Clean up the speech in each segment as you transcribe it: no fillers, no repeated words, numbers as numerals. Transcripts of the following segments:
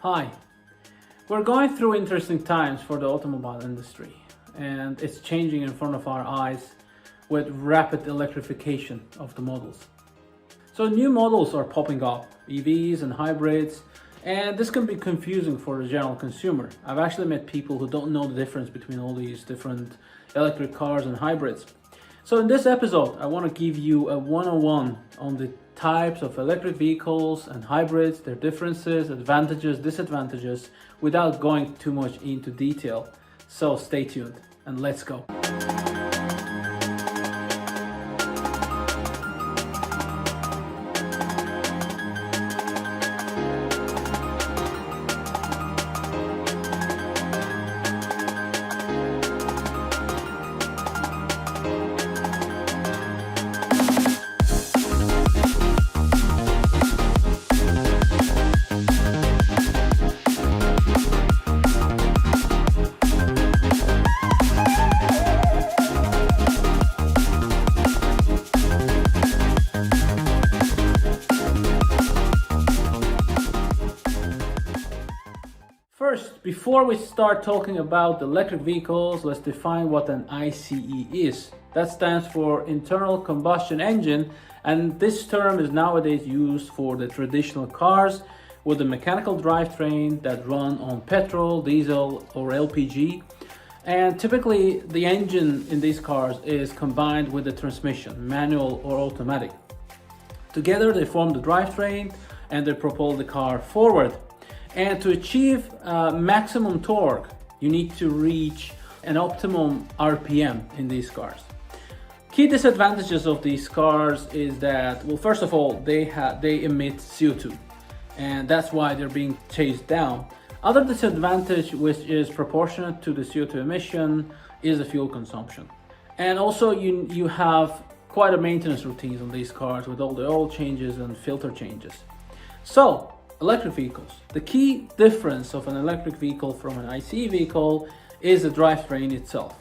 Hi, we're going through interesting times for the automobile industry, and it's changing in front of our eyes with rapid electrification of the models. So new models are popping up, EVs and hybrids, and this can be confusing for the general consumer. I've actually met people who don't know the difference between all these different electric cars and hybrids. So in this episode, I want to give you a one-on-one on the types of electric vehicles and hybrids, their differences, advantages, disadvantages, without going too much into detail. So stay tuned and let's go. First, before we start talking about the electric vehicles, let's define what an ICE is. That stands for internal combustion engine, and this term is nowadays used for the traditional cars with a mechanical drivetrain that run on petrol, diesel or LPG. And typically the engine in these cars is combined with the transmission, manual or automatic. Together they form the drivetrain and they propel the car forward. And to achieve maximum torque, you need to reach an optimum RPM in these cars. Key disadvantages of these cars is that, well, first of all, they emit CO2, and that's why they're being chased down. Other disadvantage, which is proportionate to the CO2 emission, is the fuel consumption. And also you have quite a maintenance routines on these cars with all the oil changes and filter changes. So, electric vehicles. The key difference of an electric vehicle from an ICE vehicle is the drivetrain itself.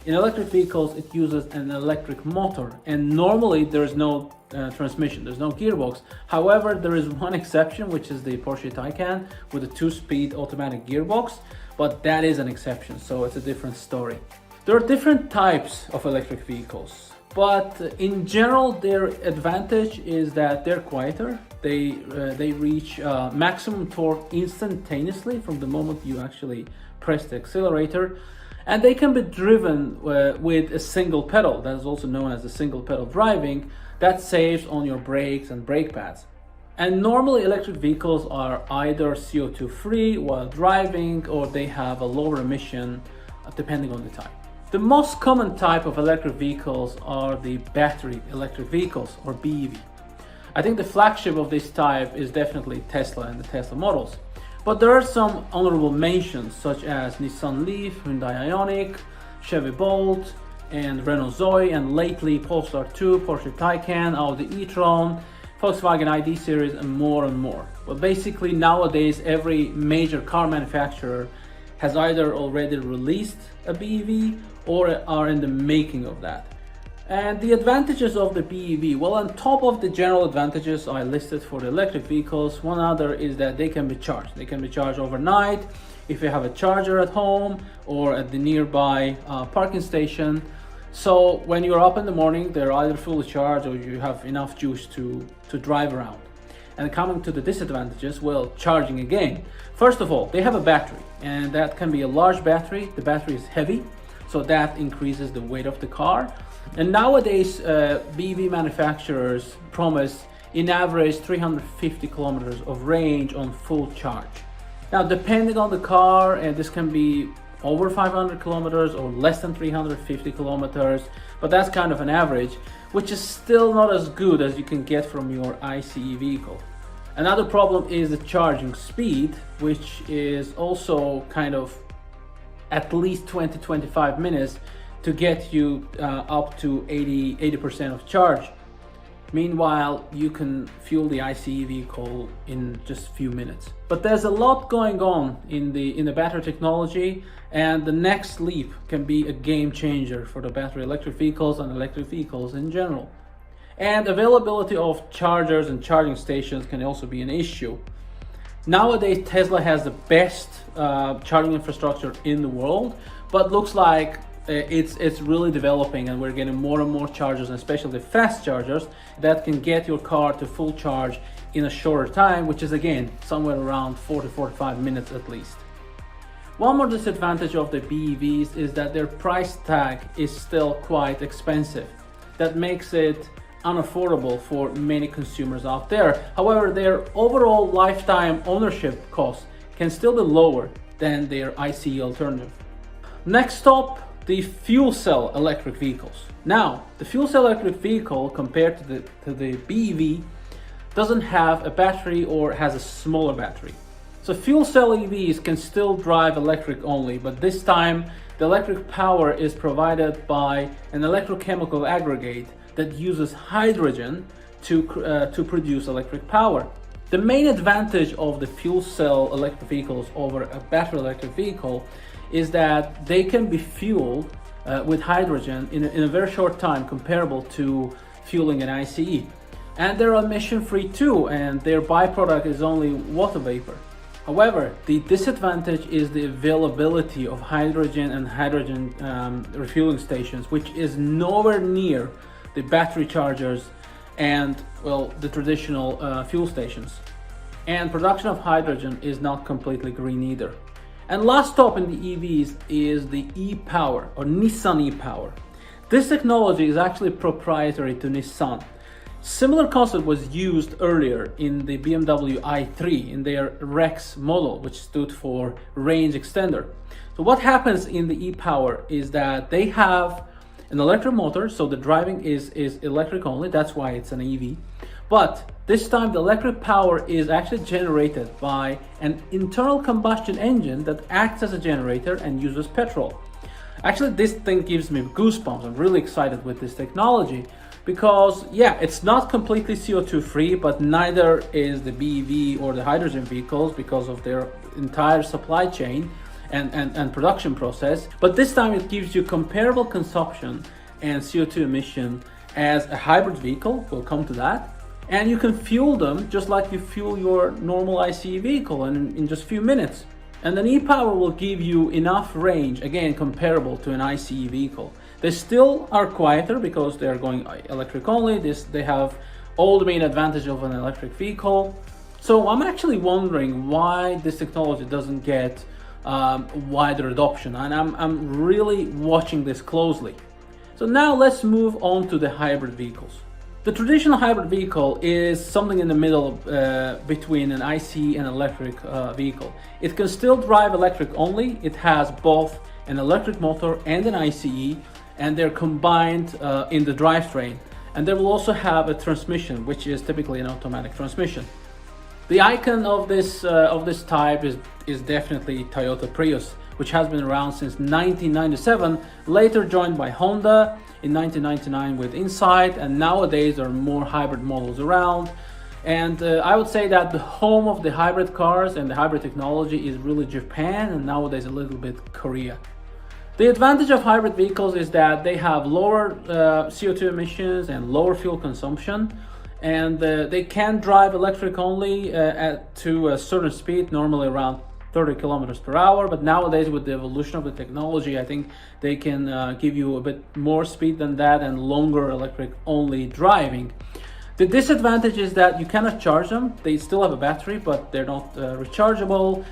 In electric vehicles, it uses an electric motor, and normally there is no transmission, there's no gearbox. However, there is one exception, which is the Porsche Taycan with a 2-speed automatic gearbox, but that is an exception, so it's a different story. There are different types of electric vehicles, but in general, their advantage is that they're quieter. They reach maximum torque instantaneously from the moment you actually press the accelerator, and they can be driven with a single pedal. That is also known as the single pedal driving. That saves on your brakes and brake pads. And normally electric vehicles are either CO2 free while driving, or they have a lower emission depending on the type. The most common type of electric vehicles are the battery electric vehicles, or BEV. I think the flagship of this type is definitely Tesla and the Tesla models. But there are some honorable mentions such as Nissan Leaf, Hyundai Ioniq, Chevy Bolt, and Renault Zoe, and lately Polestar 2, Porsche Taycan, Audi e-tron, Volkswagen ID series, and more and more. But basically nowadays every major car manufacturer has either already released a BEV or are in the making of that. And the advantages of the BEV, well, on top of the general advantages I listed for the electric vehicles, one other is that they can be charged. They can be charged overnight if you have a charger at home or at the nearby parking station. So when you're up in the morning, they're either fully charged or you have enough juice to drive around. And coming to the disadvantages, well, charging again. First of all, they have a battery, and that can be a large battery. The battery is heavy, so that increases the weight of the car. And nowadays, BEV manufacturers promise in average 350 kilometers of range on full charge. Now, depending on the car, and this can be over 500 kilometers or less than 350 kilometers, but that's kind of an average, which is still not as good as you can get from your ICE vehicle. Another problem is the charging speed, which is also kind of at least 20-25 minutes to get you up to 80% of charge. Meanwhile, you can fuel the ICE vehicle in just a few minutes. But there's a lot going on in the battery technology, and the next leap can be a game changer for the battery electric vehicles and electric vehicles in general. And availability of chargers and charging stations can also be an issue. Nowadays, Tesla has the best charging infrastructure in the world, but looks like it's really developing, and we're getting more and more chargers, and especially fast chargers that can get your car to full charge in a shorter time, which is again somewhere around 40 to 45 minutes at least. One more disadvantage of the BEVs is that their price tag is still quite expensive. That makes it unaffordable for many consumers out there. However, their overall lifetime ownership cost can still be lower than their ICE alternative. Next stop, the fuel cell electric vehicles. Now, the fuel cell electric vehicle compared to the BEV doesn't have a battery or has a smaller battery. So fuel cell EVs can still drive electric only, but this time the electric power is provided by an electrochemical aggregate that uses hydrogen to produce electric power. The main advantage of the fuel cell electric vehicles over a battery electric vehicle is that they can be fueled with hydrogen in a very short time, comparable to fueling an ICE. And they're emission-free too, and their byproduct is only water vapor. However, the disadvantage is the availability of hydrogen and hydrogen refueling stations, which is nowhere near the battery chargers and, well, the traditional fuel stations. And production of hydrogen is not completely green either. And last stop in the EVs is the E-power, or Nissan E-power. This technology is actually proprietary to Nissan. Similar concept was used earlier in the BMW i3 in their Rex model, which stood for range extender. So what happens in the E-power is that they have an electric motor, so the driving is electric only, that's why it's an EV. But this time the electric power is actually generated by an internal combustion engine that acts as a generator and uses petrol. Actually, this thing gives me goosebumps. I'm really excited with this technology because, yeah, it's not completely CO2 free, but neither is the BEV or the hydrogen vehicles because of their entire supply chain and production process. But this time it gives you comparable consumption and CO2 emission as a hybrid vehicle. We'll come to that. And you can fuel them just like you fuel your normal ICE vehicle in just a few minutes. And an E-power will give you enough range, again comparable to an ICE vehicle. They still are quieter because they are going electric only. They have all the main advantage of an electric vehicle. So I'm actually wondering why this technology doesn't get wider adoption, and I'm really watching this closely. So now let's move on to the hybrid vehicles. The traditional hybrid vehicle is something in the middle between an ICE and electric vehicle. It can still drive electric only. It has both an electric motor and an ICE, and they're combined in the drivetrain. And they will also have a transmission, which is typically an automatic transmission. The icon of this type is definitely Toyota Prius, which has been around since 1997, later joined by Honda in 1999 with Insight, and nowadays there are more hybrid models around. And I would say that the home of the hybrid cars and the hybrid technology is really Japan, and nowadays a little bit Korea. The advantage of hybrid vehicles is that they have lower CO2 emissions and lower fuel consumption, and they can drive electric only to a certain speed, normally around 30 kilometers per hour. But nowadays, with the evolution of the technology, I think they can give you a bit more speed than that and longer electric only driving. The disadvantage is that you cannot charge them. They still have a battery, but they're not rechargeable.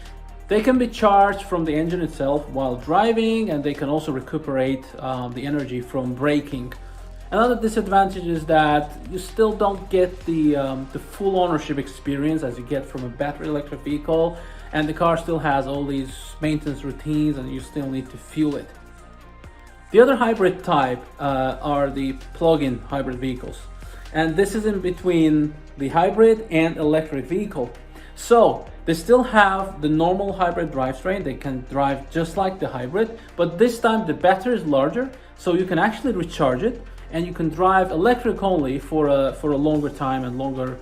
They can be charged from the engine itself while driving, and they can also recuperate the energy from braking. Another disadvantage is that you still don't get the full ownership experience as you get from a battery electric vehicle, and the car still has all these maintenance routines and you still need to fuel it. The other hybrid type are the plug-in hybrid vehicles, and this is in between the hybrid and electric vehicle. So they still have the normal hybrid drivetrain. They can drive just like the hybrid, but this time the battery is larger, so you can actually recharge it, and you can drive electric only for a longer time and longer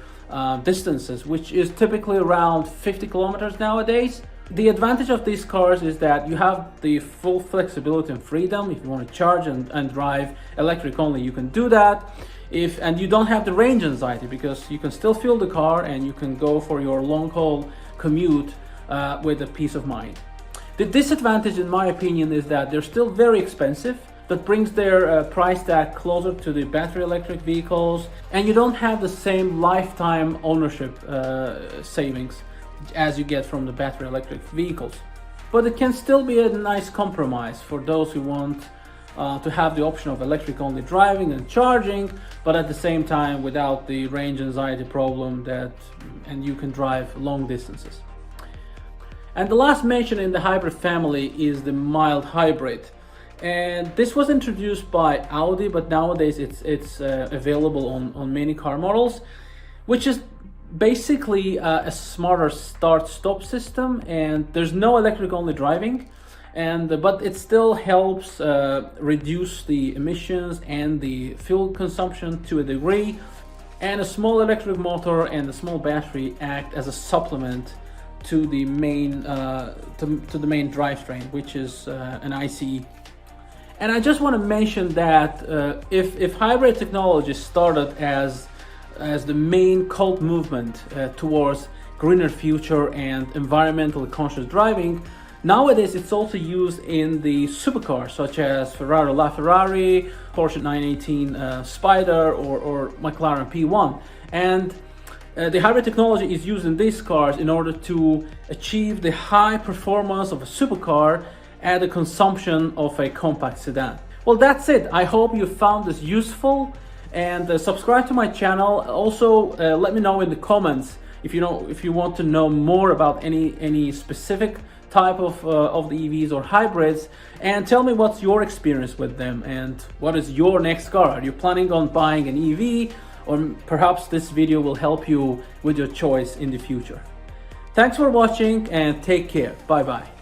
distances, which is typically around 50 kilometers nowadays. The advantage of these cars is that you have the full flexibility and freedom. If you want to charge and drive electric only, you can do that. And you don't have the range anxiety, because you can still fuel the car and you can go for your long haul commute with a peace of mind. The disadvantage, in my opinion, is that they're still very expensive. That brings their price tag closer to the battery electric vehicles, and you don't have the same lifetime ownership savings as you get from the battery electric vehicles. But it can still be a nice compromise for those who want to have the option of electric only driving and charging, but at the same time without the range anxiety problem and you can drive long distances. And the last mention in the hybrid family is the mild hybrid. And this was introduced by Audi, but nowadays it's available on many car models, which is basically a smarter start-stop system, and there's no electric only driving, but it still helps reduce the emissions and the fuel consumption to a degree, and a small electric motor and a small battery act as a supplement to the main to the main drivetrain, which is an ICE. And I just want to mention that if hybrid technology started as the main cult movement towards greener future and environmentally conscious driving, nowadays it's also used in the supercars such as Ferrari LaFerrari, Porsche 918 Spider, or McLaren P1. And the hybrid technology is used in these cars in order to achieve the high performance of a supercar at the consumption of a compact sedan. Well, that's it. I hope you found this useful, and subscribe to my channel. Also, let me know in the comments if you want to know more about any specific type of the EVs or hybrids, and tell me what's your experience with them and what is your next car. Are you planning on buying an EV, or perhaps this video will help you with your choice in the future? Thanks for watching and take care. Bye bye.